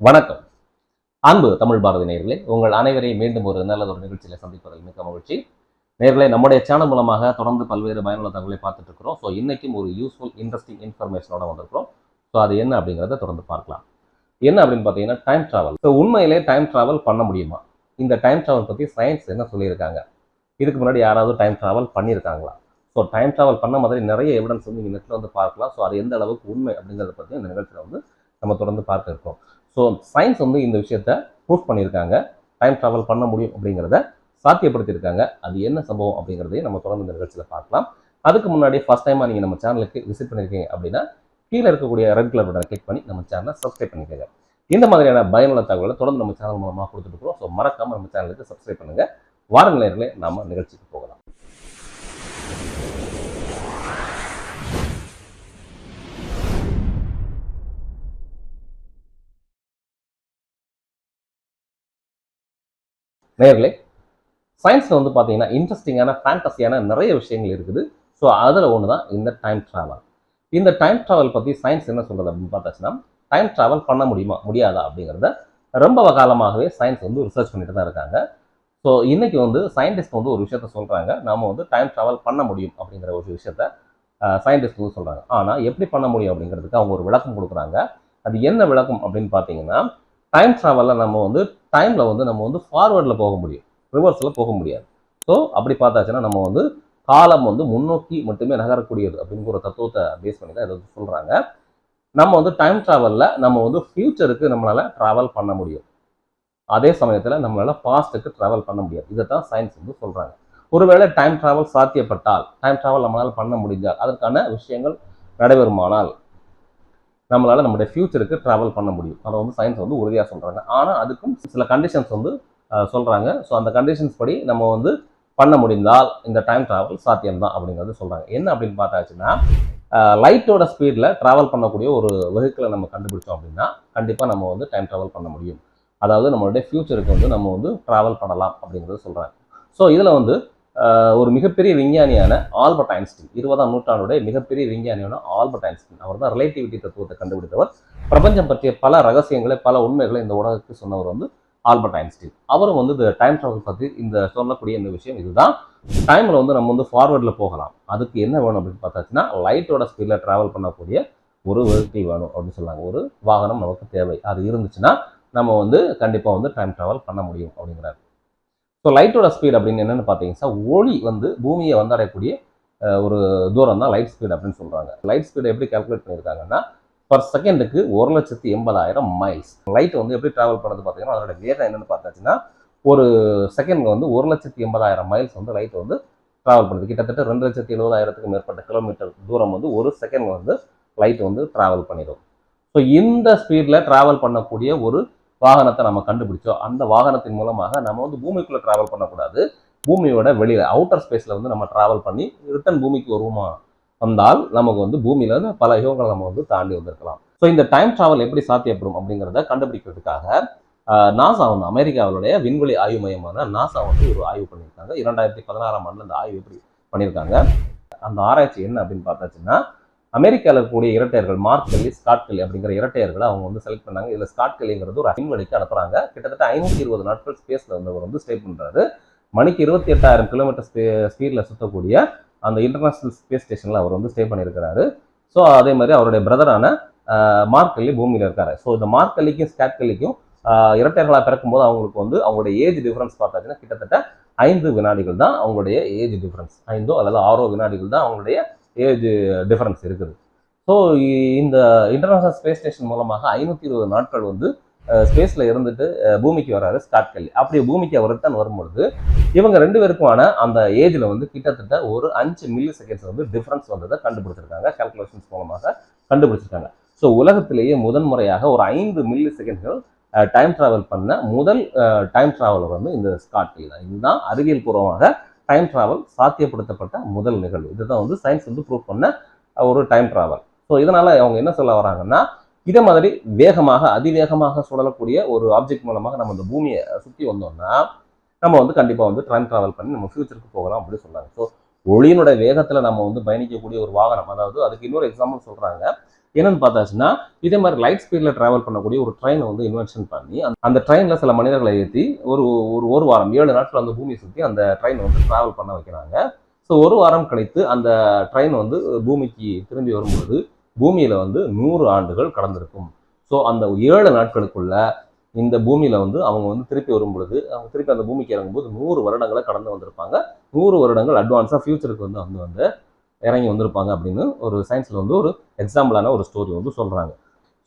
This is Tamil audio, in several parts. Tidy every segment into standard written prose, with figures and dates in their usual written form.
வணக்கம். அன்பு தமிழ் பாரதி நேயர்களே, உங்கள் அனைவரையும் மீண்டும் ஒரு நல்லதொரு நிகழ்ச்சியில் சந்திப்பதில் மிக்க மகிழ்ச்சி. நேயர்களே, நம்முடைய சேனல் மூலமாக தொடர்ந்து பல்வேறு பயனுள்ள தகவலை பார்த்துட்டு இருக்கிறோம். ஸோ இன்னைக்கும் ஒரு யூஸ்ஃபுல் இன்ட்ரெஸ்டிங் இன்ஃபர்மேஷனோட வந்திருக்கிறோம். ஸோ அது என்ன அப்படிங்கிறத தொடர்ந்து பார்க்கலாம். என்ன அப்படின்னு பார்த்தீங்கன்னா, டைம் டிராவல். ஸோ உண்மையிலே டைம் டிராவல் பண்ண முடியுமா? இந்த டைம் டிராவல் பற்றி சயின்ஸ் என்ன சொல்லியிருக்காங்க? இதுக்கு முன்னாடி யாராவது டைம் டிராவல் பண்ணியிருக்காங்களா? ஸோ டைம் டிராவல் பண்ண மாதிரி நிறைய எவிடன்ஸ் வந்து நீங்கள் நெட்டில் வந்து பார்க்கலாம். ஸோ அது எந்த அளவுக்கு உண்மை அப்படிங்கிறத பற்றி இந்த நிகழ்ச்சியில் வந்து நம்ம தொடர்ந்து பார்க்க இருக்கோம். ஸோ சயின்ஸ் வந்து இந்த விஷயத்த ப்ரூஃப் பண்ணியிருக்காங்க. டைம் ட்ராவல் பண்ண முடியும் அப்படிங்கிறத சாத்தியப்படுத்தியிருக்காங்க. அது என்ன சம்பவம் அப்படிங்கிறதையும் நம்ம தொடர்ந்து இந்த நிகழ்ச்சியில் பார்க்கலாம். அதுக்கு முன்னாடி ஃபர்ஸ்ட் டைமாக நீங்கள் நம்ம சேனலுக்கு விசிட் பண்ணியிருக்கீங்க அப்படின்னா கீழே இருக்கக்கூடிய ரெட் கலர் பட்டனை கிளிக் பண்ணி நம்ம சேனலை சப்ஸ்கிரைப் பண்ணிக்கோங்க. இந்த மாதிரியான பயனுள்ள தகவலை தொடர்ந்து நம்ம சேனல் மூலமாக கொடுத்துட்டு இருக்கிறோம். ஸோ மறக்காமல் நம்ம சேனலுக்கு சப்ஸ்கிரைப் பண்ணுங்கள். வார நேயர்களே, நம்ம நிகழ்ச்சிக்கு போகலாம். நேயர்களே, சயின்ஸில் வந்து பார்த்தீங்கன்னா இன்ட்ரெஸ்டிங்கான ஃபேண்டஸியான நிறைய விஷயங்கள் இருக்குது. ஸோ அதில் ஒன்று தான் இந்த டைம் ட்ராவல். இந்த டைம் ட்ராவல் பற்றி சயின்ஸ் என்ன சொல்கிறது அப்படின்னு பார்த்தாச்சுன்னா, டைம் ட்ராவல் பண்ண முடியுமா முடியாதா அப்படிங்கிறத ரொம்ப காலமாகவே சயின்ஸ் வந்து ரிசர்ச் பண்ணிட்டு தான் இருக்காங்க. ஸோ இன்னைக்கு வந்து சயின்டிஸ்ட் வந்து ஒரு விஷயத்த சொல்கிறாங்க, நம்ம வந்து டைம் ட்ராவல் பண்ண முடியும் அப்படிங்கிற ஒரு விஷயத்த சயின்டிஸ்ட் வந்து சொல்கிறாங்க. ஆனால் எப்படி பண்ண முடியும் அப்படிங்கிறதுக்கு அவங்க ஒரு விளக்கம் கொடுக்குறாங்க. அது என்ன விளக்கம் அப்படின்னு பார்த்தீங்கன்னா, டைம் ட்ராவலில் நம்ம வந்து டைமில் வந்து நம்ம வந்து ஃபார்வர்டில் போக முடியும், ரிவர்ஸில் போக முடியாது. ஸோ அப்படி பார்த்தாச்சுன்னா நம்ம வந்து காலம் வந்து முன்னோக்கி மட்டுமே நகரக்கூடியது அப்படிங்கிற ஒரு தத்துவத்தை பேஸ் பண்ணி தான் இதை சொல்கிறாங்க. நம்ம வந்து டைம் ட்ராவலில் நம்ம வந்து ஃபியூச்சருக்கு நம்மளால் ட்ராவல் பண்ண முடியும். அதே சமயத்தில் நம்மளால் பாஸ்ட்டுக்கு ட்ராவல் பண்ண முடியாது. இதை தான் சயின்ஸ் வந்து சொல்கிறாங்க. ஒருவேளை டைம் ட்ராவல் சாத்தியப்பட்டால், டைம் ட்ராவல் நம்மளால் பண்ண முடிஞ்சால், அதற்கான விஷயங்கள் நடைபெறுமானால் நம்மளால் நம்முடைய ஃபியூச்சருக்கு ட்ராவல் பண்ண முடியும். அதை வந்து சயின்ஸ் வந்து உறுதியாக சொல்கிறாங்க. ஆனால் அதுக்கும் சில கண்டிஷன்ஸ் வந்து சொல்கிறாங்க. ஸோ அந்த கண்டிஷன்ஸ் படி நம்ம வந்து பண்ண முடிந்தால் இந்த டைம் ட்ராவல் சாத்தியம்தான் அப்படிங்கிறது சொல்கிறாங்க. என்ன அப்படின்னு பார்த்தாச்சுன்னா, லைட்டோட ஸ்பீடில் ட்ராவல் பண்ணக்கூடிய ஒரு வெஹிக்கிளை நம்ம கண்டுபிடிச்சோம் அப்படின்னா கண்டிப்பாக நம்ம வந்து டைம் ட்ராவல் பண்ண முடியும். அதாவது நம்மளுடைய ஃபியூச்சருக்கு வந்து நம்ம வந்து ட்ராவல் பண்ணலாம் அப்படிங்கிறது சொல்கிறாங்க. ஸோ இதில் வந்து ஒரு மிகப்பெரிய விஞ்ஞானியான ஆல்பர்ட் ஐன்ஸ்டீன், 20ஆம் நூற்றாண்டுடைய மிகப்பெரிய விஞ்ஞானியான ஆல்பர்ட் ஐன்ஸ்டீன், அவர் தான் ரிலேட்டிவிட்டி தத்துவத்தை கண்டுபிடித்தவர். பிரபஞ்சம் பற்றிய பல ரகசியங்களை, பல உண்மைகளை இந்த உலகத்துக்கு சொன்னவர் வந்து ஆல்பர்ட் ஐன்ஸ்டீன். அவரும் வந்து இந்த டைம் ட்ராவல் பற்றி இந்த சொல்லக்கூடிய இந்த விஷயம் இதுதான். டைமில் வந்து நம்ம வந்து ஃபார்வர்டில் போகலாம். அதுக்கு என்ன வேணும் அப்படின்னு பார்த்தாச்சுன்னா, லைட்டோட ஸ்பீடில் ட்ராவல் பண்ணக்கூடிய ஒரு வெஹிக்கிள் வேணும் அப்படின்னு சொன்னாங்க. ஒரு வாகனம் நமக்கு தேவை. அது இருந்துச்சுன்னா நம்ம வந்து கண்டிப்பாக வந்து டைம் ட்ராவல் பண்ண முடியும் அப்படிங்கிறாரு. ஸோ லைட்டோட ஸ்பீட் அப்படின்னு என்னென்னு பார்த்தீங்கன்னா, ஒளி வந்து பூமியை வந்தடையக்கூடிய ஒரு தூரம் தான் லைட் ஸ்பீட் அப்படின்னு சொல்கிறாங்க. லைட் ஸ்பீடை எப்படி கால்குலேட் பண்ணியிருக்காங்கன்னா, பர் செகண்டுக்கு 1,80,000 மைல்ஸ். லைட் வந்து எப்படி ட்ராவல் பண்ணுறது பார்த்தீங்கன்னா, அதோட வேகம் என்னென்னு பார்த்தாச்சுன்னா, ஒரு செகண்ட் வந்து 1,80,000 மைல்ஸ் வந்து லைட் வந்து ட்ராவல் பண்ணுது. கிட்டத்தட்ட 2,70,000க்கு மேற்பட்ட கிலோமீட்டர் தூரம் வந்து ஒரு செகண்ட் வந்து லைட் வந்து ட்ராவல் பண்ணிடும். ஸோ இந்த ஸ்பீடில் ட்ராவல் பண்ணக்கூடிய ஒரு வாகனத்தை நம்ம கண்டுபிடிச்சோம். அந்த வாகனத்தின் மூலமாக நம்ம வந்து பூமிக்குள்ளே ட்ராவல் பண்ணக்கூடாது. பூமியோட வெளியில் அவுட்டர் ஸ்பேஸில் வந்து நம்ம ட்ராவல் பண்ணி ரிட்டன் பூமிக்கு வருமா வந்தால் நமக்கு வந்து பூமியில் வந்து பல யுகங்களை நம்ம வந்து தாண்டி வந்திருக்கலாம். ஸோ இந்த டைம் ட்ராவல் எப்படி சாத்தியப்படும் அப்படிங்கிறத கண்டுபிடிக்கிறதுக்காக நாசா வந்து அமெரிக்காவுடைய விண்வெளி ஆய்வு மையமான நாசா வந்து ஒரு ஆய்வு பண்ணியிருக்காங்க. 2016ஆம் ஆண்டில் அந்த ஆய்வு எப்படி பண்ணியிருக்காங்க, அந்த ஆராய்ச்சி என்ன அப்படின்னு பார்த்தாச்சுன்னா, அமெரிக்காவில் இருக்கக்கூடிய இரட்டையர்கள் மார்க் கெல்லி, ஸ்காட் கெல்லி அப்படிங்கிற இரட்டையர்களை அவங்க வந்து செலக்ட் பண்ணாங்க. இதில் ஸ்காட் கெல்லிங்கிறது ஒரு விண்வெளிக்கு அனுப்புறாங்க. கிட்டத்தட்ட 520 நாட்கள் ஸ்பேஸில் வந்து அவர் வந்து ஸ்டே பண்ணுறாரு. மணிக்கு 28,000 கிலோமீட்டர் ஸ்பீடில் சுற்றக்கூடிய அந்த இன்டர்நேஷனல் ஸ்பேஸ் ஸ்டேஷனில் அவர் வந்து ஸ்டே பண்ணியிருக்கிறாரு. ஸோ அதே மாதிரி அவருடைய பிரதரான மார்க் கெல்லி பூமியில் இருக்காரு. ஸோ இந்த மார்க் கெல்லிக்கும் ஸ்காட் கெல்லிக்கும் இரட்டையர்களாக பிறக்கும்போது அவங்களுக்கு வந்து அவங்களுடைய ஏஜ் டிஃபரன்ஸ் பார்த்தாச்சுன்னா கிட்டத்தட்ட 5 வினாடிகள் தான் அவங்களுடைய ஏஜ் டிஃபரன்ஸ். 5 அல்லது 6 வினாடிகள் தான் அவங்களுடைய ஏஜ் டிஃபரன்ஸ் இருக்குது. ஸோ இந்த இன்டர்நேஷனல் ஸ்பேஸ் ஸ்டேஷன் மூலமாக 520 நாட்கள் வந்து ஸ்பேஸில் இருந்துட்டு பூமிக்கு வராரு ஸ்காட் கெல்லி. அப்படி பூமிக்கு அவர் ரிட்டர்ன் வரும்பொழுது இவங்க 2 பேருக்குமான அந்த ஏஜில் வந்து கிட்டத்தட்ட ஒரு 5 மில்லி செகண்ட்ஸ் வந்து டிஃபரன்ஸ் வந்ததை கண்டுபிடிச்சிருக்காங்க. கால்குலேஷன்ஸ் மூலமாக கண்டுபிடிச்சிருக்காங்க. ஸோ உலகத்திலேயே முதன்முறையாக ஒரு 5 மில்லி செகண்ட்கள் டைம் ட்ராவல் பண்ண முதல் டைம் ட்ராவலர் வந்து இந்த ஸ்காட் கெல்லி தான். இதுதான் அறிவியல் பூர்வமாக டைம் ட்ராவல் சாத்தியப்படுத்தப்பட்ட முதல் நிகழ்வு. இதுதான் வந்து சயின்ஸ் வந்து ப்ரூவ் பண்ண ஒரு டைம் ட்ராவல். ஸோ இதனால் அவங்க என்ன சொல்ல வராங்கன்னா, இதே மாதிரி வேகமாக அதிவேகமாக சுழலக்கூடிய ஒரு ஆப்ஜெக்ட் மூலமாக நம்ம இந்த பூமியை சுற்றி வந்தோம்னா நம்ம வந்து கண்டிப்பாக வந்து டைம் ட்ராவல் பண்ணி நம்ம ஃபியூச்சருக்கு போகலாம் அப்படின்னு சொல்கிறாங்க. ஸோ ஒளியினுடைய வேகத்தில் நம்ம வந்து பயணிக்கக்கூடிய ஒரு வாகனம், அதாவது அதுக்கு இன்னொரு எக்ஸாம்பிள் சொல்கிறாங்க. என்னன்னு பார்த்தாச்சுன்னா இதே மாதிரி லைட் ஸ்பீடில் ட்ராவல் பண்ணக்கூடிய ஒரு ட்ரெயினை வந்து இன்வென்ஷன் பண்ணி அந்த ட்ரெயினில் சில மனிதர்களை ஏற்றி ஒரு வாரம் 7 நாட்கள் அந்த பூமியை சுற்றி அந்த ட்ரெயின் வந்து ட்ராவல் பண்ண வைக்கிறாங்க. ஸோ ஒரு வாரம் கழித்து அந்த ட்ரெயின் வந்து பூமிக்கு திரும்பி வரும்பொழுது பூமியில் வந்து 100 ஆண்டுகள் கடந்திருக்கும். ஸோ அந்த 7 நாட்களுக்குள்ள இந்த பூமியில் வந்து அவங்க வந்து திருப்பி வரும் பொழுது அவங்க திருப்பி அந்த பூமிக்கு இறங்கும்போது 100 வருடங்களை கடந்து வந்திருப்பாங்க. 100 வருடங்கள் அட்வான்ஸாக ஃபியூச்சருக்கு வந்து இறங்கி வந்திருப்பாங்க அப்படின்னு ஒரு சயின்ஸில் வந்து ஒரு எக்ஸாம்பிளான ஒரு ஸ்டோரி வந்து சொல்கிறாங்க.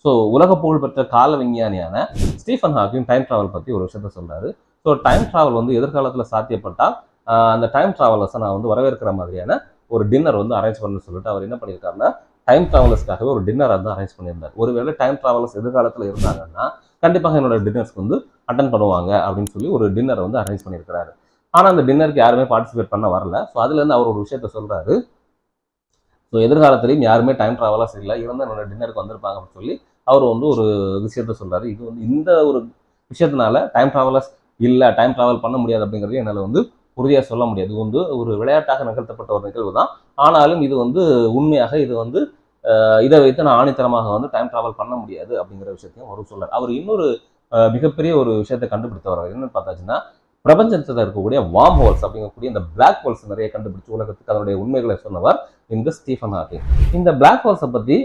ஸோ உலக புகழ்பெற்ற கால விஞ்ஞானியான ஸ்டீஃபன் ஹாக்கிங் டைம் ட்ராவல் பற்றி ஒரு விஷயத்த சொல்கிறாரு. ஸோ டைம் ட்ராவல் வந்து எதிர்காலத்தில் சாத்தியப்பட்டால் அந்த டைம் ட்ராவலர்ஸை நான் வந்து வரவேற்கிற மாதிரியான ஒரு டின்னர் வந்து அரேஞ்ச் பண்ணு சொல்லிட்டு அவர் என்ன பண்ணியிருக்காருன்னா டைம் ட்ராவலர்ஸ்க்காகவே ஒரு டின்னர் வந்து அரேஞ்ச் பண்ணியிருந்தார். ஒருவேளை டைம் ட்ராவலர்ஸ் எதிர்காலத்தில் இருந்தாங்கன்னா கண்டிப்பாக என்னோட டின்னர்ஸ்க்கு வந்து அட்டன் பண்ணுவாங்க அப்படின்னு சொல்லி ஒரு டின்னர் வந்து அரேஞ்ச் பண்ணியிருக்கிறாரு. ஆனால் அந்த டின்னருக்கு யாருமே பார்ட்டிசிபேட் பண்ண வரல. ஸோ அதுலேருந்து அவர் ஒரு விஷயத்த சொல்கிறாரு. ஸோ எதிர்காலத்திலையும் யாருமே டைம் ட்ராவலர்ஸ் இல்லை, இருந்தால் என்னோட டின்னருக்கு வந்திருப்பாங்க அப்படின்னு சொல்லி அவர் வந்து ஒரு விஷயத்த சொல்கிறாரு. இது வந்து இந்த ஒரு விஷயத்தினால டைம் ட்ராவலர்ஸ் இல்லை, டைம் ட்ராவல் பண்ண முடியாது அப்படிங்கிறது என்னால் வந்து உறுதியாக சொல்ல முடியாது. இது வந்து ஒரு விளையாட்டாக நிகழ்த்தப்பட்ட ஒரு நிகழ்வு தான். ஆனாலும் இது வந்து உண்மையாக இது வந்து இதை வைத்து நான் ஆணித்தரமாக வந்து டைம் ட்ராவல் பண்ண முடியாது அப்படிங்கிற விஷயத்தையும் அவர் சொல்றார். அவர் இன்னொரு மிகப்பெரிய ஒரு விஷயத்தை கண்டுபிடித்தவர் என்னன்னு பார்த்தாச்சுன்னா பிரபஞ்சத்தில் இருக்கக்கூடிய வார்ம் ஹோல்ஸ் அப்படிங்கக்கூடிய இந்த பிளாக் ஹோல்ஸ் நிறைய கண்டுபிடிச்சு உலகத்துக்கு அதனுடைய உண்மைகளை சொன்னவர் இந்த ஸ்டீஃபன் ஹாக்கிங். இந்த பிளாக் ஹோல்ஸை பற்றி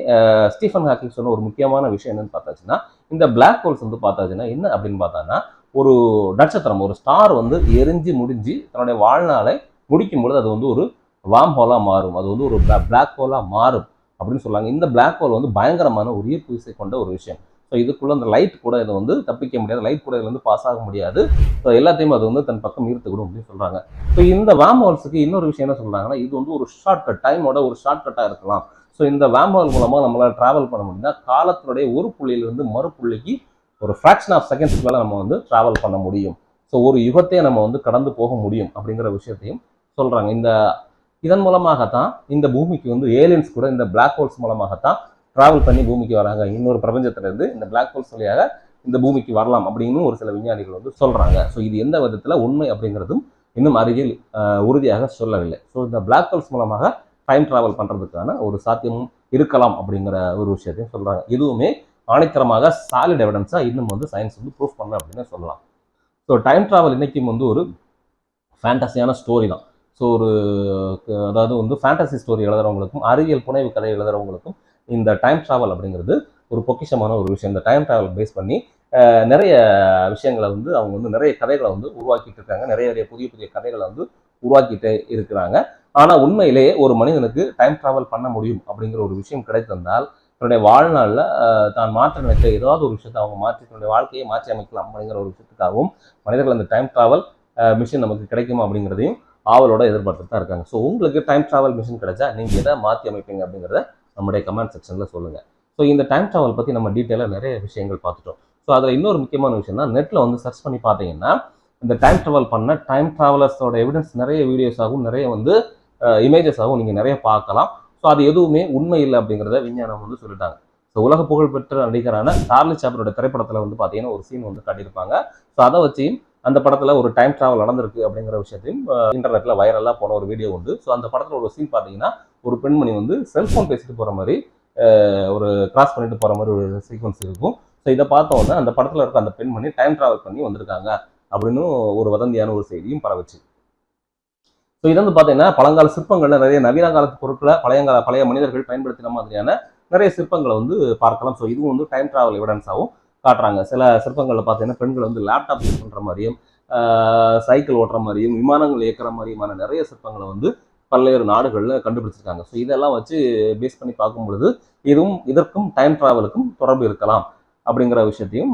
ஸ்டீஃபன் ஹாக்கிங் சொன்ன ஒரு முக்கியமான விஷயம் என்னன்னு பார்த்தாச்சுன்னா இந்த பிளாக் ஹோல்ஸ் வந்து பார்த்தாச்சுன்னா என்ன அப்படின்னு பார்த்தாங்கன்னா ஒரு நட்சத்திரம் ஒரு ஸ்டார் வந்து எரிஞ்சு முடிஞ்சு தன்னுடைய வாழ்நாளை முடிக்கும் பொழுது அது வந்து ஒரு வார்ம் ஹோலாக மாறும், அது வந்து ஒரு பிளாக் ஹோலாக மாறும் அப்படின்னு சொல்லுவாங்க. இந்த பிளாக் ஹோல் வந்து பயங்கரமான ஒரு ஈர்ப்பு விசை கொண்ட ஒரு விஷயம். ஸோ இதுக்குள்ள அந்த லைட் கூட இதை வந்து தப்பிக்க முடியாது, லைட் கூட இதில் வந்து பாஸ் ஆக முடியாது. ஸோ எல்லாத்தையும் அது வந்து தன் பக்கம் ஈர்த்துக்கிடும் அப்படின்னு சொல்றாங்க. ஸோ இந்த வார்ம் ஹோல்ஸுக்கு இன்னொரு விஷயம் என்ன சொல்றாங்கன்னா இது வந்து ஒரு ஷார்ட்கட், டைமோட ஒரு ஷார்ட்கட்டாக இருக்கலாம். ஸோ இந்த வார்ம் ஹோல் மூலமாக நம்மளால் டிராவல் பண்ண முடியும்னா காலத்தினுடைய ஒரு புள்ளியிலிருந்து மறு புள்ளிக்கு ஒரு ஃப்ராக்ஷன் ஆஃப் செகண்ட்ஸ்க்கு மேலே நம்ம வந்து டிராவல் பண்ண முடியும். ஸோ ஒரு யுகத்தையே நம்ம வந்து கடந்து போக முடியும் அப்படிங்கிற விஷயத்தையும் சொல்றாங்க. இதன் மூலமாகத்தான் இந்த பூமிக்கு வந்து ஏலியன்ஸ் கூட இந்த பிளாக் ஹோல்ஸ் மூலமாகத்தான் டிராவல் பண்ணி பூமிக்கு வராங்க. இன்னொரு பிரபஞ்சத்திலிருந்து இந்த பிளாக் ஹோல்ஸ் வழியாக இந்த பூமிக்கு வரலாம் அப்படின்னு ஒரு சில விஞ்ஞானிகள் வந்து சொல்றாங்க. ஸோ இது எந்த விதத்தில் உண்மை அப்படிங்கிறதும் இன்னும் அறிவியல் உறுதியாக சொல்லவில்லை. ஸோ இந்த பிளாக் ஹோல்ஸ் மூலமாக டைம் டிராவல் பண்றதுக்கான ஒரு சாத்தியமும் இருக்கலாம் அப்படிங்கிற ஒரு விஷயத்தையும் சொல்றாங்க. இதுவுமே ஆணித்தரமாக சாலிட் எவிடன்ஸா இன்னும் வந்து சயின்ஸ் வந்து ப்ரூஃப் பண்ணல அப்படின்னு சொல்லலாம். ஸோ டைம் டிராவல் இன்னைக்கும் வந்து ஒரு ஃபேண்டஸியான ஸ்டோரி தான். ஸோ அதாவது வந்து ஃபேண்டசி ஸ்டோரி எழுதுறவங்களுக்கும் அறிவியல் புனைவு கதை எழுதுறவங்களுக்கும் இந்த டைம் டிராவல் அப்படிங்கிறது ஒரு பொக்கிஷமான ஒரு விஷயம். இந்த டைம் டிராவல் பேஸ் பண்ணி நிறைய விஷயங்களை வந்து அவங்க வந்து நிறைய கதைகளை வந்து உருவாக்கிட்டு இருக்காங்க, நிறைய புதிய புதிய கதைகளை வந்து உருவாக்கிட்டே இருக்கிறாங்க. ஆனால் உண்மையிலேயே ஒரு மனிதனுக்கு டைம் டிராவல் பண்ண முடியும் அப்படிங்கிற ஒரு விஷயம் கிடைத்திருந்தால் தன்னுடைய வாழ்நாளில் தான் மாற்ற நினைத்த ஏதாவது ஒரு விஷயத்தை அவங்க மாற்றி தன்னுடைய வாழ்க்கையை மாற்றி அமைக்கலாம் அப்படிங்கிற ஒரு விஷயத்துக்காகவும் மனிதர்கள் அந்த டைம் டிராவல் மிஷின் நமக்கு கிடைக்குமா அப்படிங்கிறதையும் ஆவலோட எதிர்பார்த்துட்டு தான் இருக்காங்க. ஸோ உங்களுக்கு டைம் டிராவல் மிஷின் கிடைச்சா நீங்கள் எதை மாற்றி அமைப்பீங்க அப்படிங்கிறத நம்முடைய கமெண்ட் செக்ஷனில் சொல்லுங்கள். ஸோ இந்த டைம் டிராவல் பற்றி நம்ம டீட்டெயிலாக நிறைய விஷயங்கள் பார்த்துட்டோம். ஸோ அதில் இன்னொரு முக்கியமான விஷயம் தான் நெட்டில் வந்து சர்ச் பண்ணி பார்த்தீங்கன்னா இந்த டைம் டிராவல் பண்ண டைம் டிராவலர்ஸோட எவிடன்ஸ் நிறைய வீடியோஸாகவும் நிறைய வந்து இமேஜஸாகவும் நீங்கள் நிறைய பார்க்கலாம். ஸோ அது எதுவுமே உண்மை இல்லை அப்படிங்கிறத விஞ்ஞானம் வந்து சொல்லிட்டாங்க. ஸோ உலக புகழ்பெற்ற நடிகரான சார்லி சாப்ளினோட திரைப்படத்தில் வந்து பார்த்தீங்கன்னா ஒரு சீன் வந்து காட்டியிருப்பாங்க. ஸோ அதை வச்சு அந்த படத்தில் ஒரு டைம் டிராவல் நடந்திருக்கு அப்படிங்கிற விஷயத்தையும் இன்டர்நெட்டில் வைரலாக போன ஒரு வீடியோ உண்டு. ஸோ அந்த படத்தில் ஒரு சீன் பார்த்தீங்கன்னா ஒரு பெண்மணி வந்து செல்ஃபோன் பேசிட்டு போகிற மாதிரி ஒரு கிராஸ் பண்ணிட்டு போகிற மாதிரி ஒரு சீக்வன்ஸ் இருக்கும். ஸோ இதை பார்த்தோன்னே அந்த படத்தில் இருக்க அந்த பெண்மணி டைம் டிராவல் பண்ணி வந்திருக்காங்க அப்படின்னு ஒரு வதந்தியான ஒரு செய்தியும் பரவுச்சு. ஸோ இது வந்து பார்த்தீங்கன்னா பழங்கால சிற்பங்களில் நிறைய நவீன காலத்து பொருட்களை பழைய மனிதர்கள் பயன்படுத்தின மாதிரியான நிறைய சிற்பங்களை வந்து பார்க்கலாம். ஸோ இதுவும் வந்து டைம் டிராவல் எவிடன்ஸாகவும் காட்டுறாங்க. சில சிற்பங்களில் பார்த்தீங்கன்னா பெண்கள் வந்து லேப்டாப் யூஸ் பண்ணுற மாதிரியும் சைக்கிள் ஓட்டுற மாதிரியும் விமானங்கள் இயக்கிற மாதிரியுமான நிறைய சிற்பங்களை வந்து பல்வேறு நாடுகளில் கண்டுபிடிச்சிருக்காங்க. ஸோ இதெல்லாம் வச்சு பேஸ் பண்ணி பார்க்கும் பொழுது இதற்கும் டைம் டிராவலுக்கும் தொடர்பு இருக்கலாம் அப்படிங்கிற விஷயத்தையும்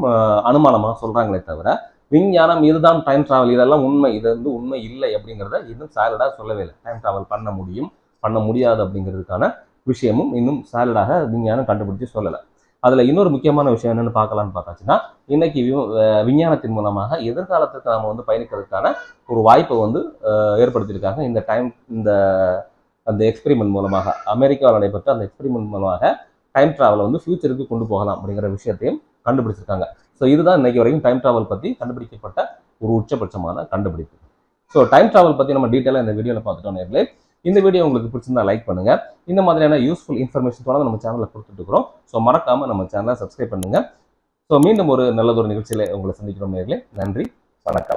அனுமானமாக சொல்கிறாங்களே தவிர விஞ்ஞானம் இதுதான் டைம் டிராவல் இதெல்லாம் உண்மை இது வந்து உண்மை இல்லை அப்படிங்கிறத இன்னும் சாலிடாக சொல்லவே இல்லை. டைம் டிராவல் பண்ண முடியும் பண்ண முடியாது அப்படிங்கிறதுக்கான விஷயமும் இன்னும் சாலிடாக விஞ்ஞானம் கண்டுபிடிச்சு சொல்லலை. அதில் இன்னொரு முக்கியமான விஷயம் என்னென்னு பார்க்கலான்னு பார்த்தாச்சுன்னா இன்னைக்கு விஞ்ஞானத்தின் மூலமாக எதிர்காலத்துக்கு நம்ம வந்து பயணிக்கிறதுக்கான ஒரு வாய்ப்பை வந்து ஏற்படுத்தியிருக்காங்க. அந்த எக்ஸ்பெரிமெண்ட் மூலமாக அமெரிக்காவில் நடைபெற்ற அந்த எக்ஸ்பெரிமெண்ட் மூலமாக டைம் டிராவலை வந்து ஃபியூச்சருக்கு கொண்டு போகலாம் அப்படிங்கிற விஷயத்தையும் கண்டுபிடிச்சிருக்காங்க. ஸோ இதுதான் இன்னைக்கு வரைக்கும் டைம் டிராவல் பற்றி கண்டுபிடிக்கப்பட்ட ஒரு உச்சபட்சமான கண்டுபிடிப்பு. ஸோ டைம் டிராவல் பற்றி நம்ம டீட்டெயிலாக இந்த வீடியோவில் பார்த்துட்டோம் நேர்களே. இந்த வீடியோ உங்களுக்கு பிடிச்சிருந்தா லைக் பண்ணுங்க. இந்த மாதிரியான யூஸ்ஃபுல் இன்ஃபர்மேஷன் தொடர்ந்து நம்ம சேனலில் கொடுத்துட்டு இருக்கிறோம். ஸோ மறக்காம நம்ம சேனலை சப்ஸ்கிரைப் பண்ணுங்க. ஸோ மீண்டும் ஒரு நல்லதொரு நிகழ்ச்சியில உங்களை சந்திக்கிறோம் நேயர்களே. நன்றி, வணக்கம்.